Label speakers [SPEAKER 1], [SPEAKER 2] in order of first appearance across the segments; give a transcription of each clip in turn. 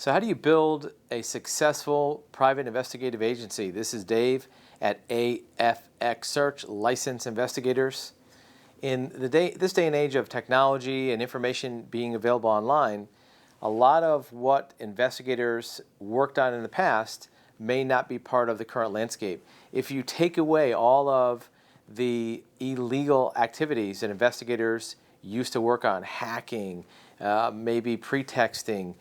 [SPEAKER 1] So how do you build a successful private investigative agency? This is Dave at AFX Search, Licensed Investigators. In this day and age of technology and information being available online, a lot of what investigators worked on in the past may not be part of the current landscape. If you take away all of the illegal activities that investigators used to work on, hacking, maybe pretexting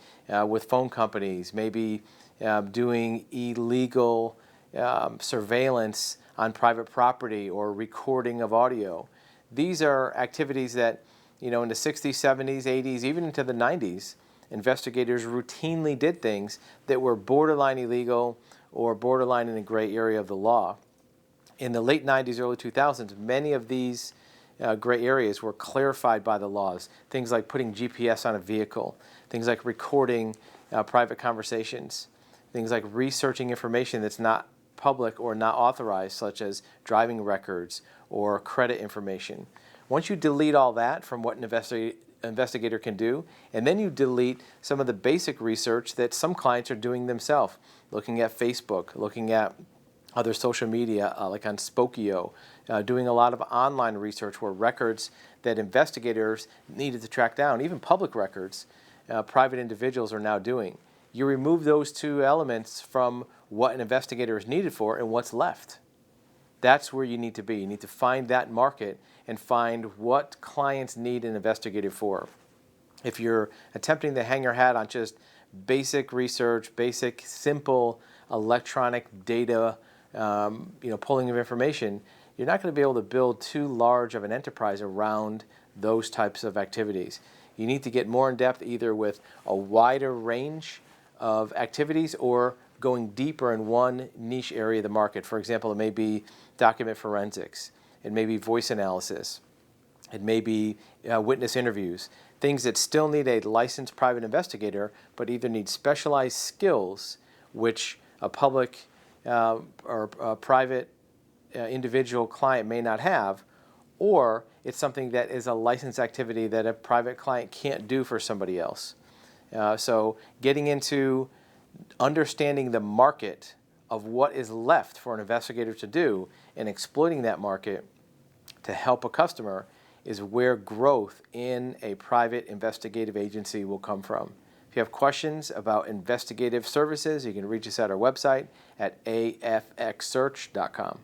[SPEAKER 1] with phone companies, maybe doing illegal surveillance on private property or recording of audio. These are activities that, in the 60s, 70s, 80s, even into the 90s, investigators routinely did things that were borderline illegal or borderline in a gray area of the law. In the late 90s, early 2000s, many of these gray areas were clarified by the laws. Things like putting GPS on a vehicle, things like recording private conversations, things like researching information that's not public or not authorized, such as driving records or credit information. Once you delete all that from what an investigator can do, and then you delete some of the basic research that some clients are doing themselves, looking at Facebook, looking at other social media like on Spokio, doing a lot of online research where records that investigators needed to track down, even public records, private individuals are now doing. You remove those two elements from what an investigator is needed for and what's left. That's where you need to be. You need to find that market and find what clients need an investigator for. If you're attempting to hang your hat on just basic research, basic, simple electronic data, pulling of information, you're not going to be able to build too large of an enterprise around those types of activities. You need to get more in depth either with a wider range of activities or going deeper in one niche area of the market. For example, it may be document forensics. It may be voice analysis. It may be witness interviews. Things that still need a licensed private investigator, but either need specialized skills, which a public or a private individual client may not have, or it's something that is a licensed activity that a private client can't do for somebody else. So getting into understanding the market of what is left for an investigator to do and exploiting that market to help a customer is where growth in a private investigative agency will come from. If you have questions about investigative services, you can reach us at our website at afxsearch.com.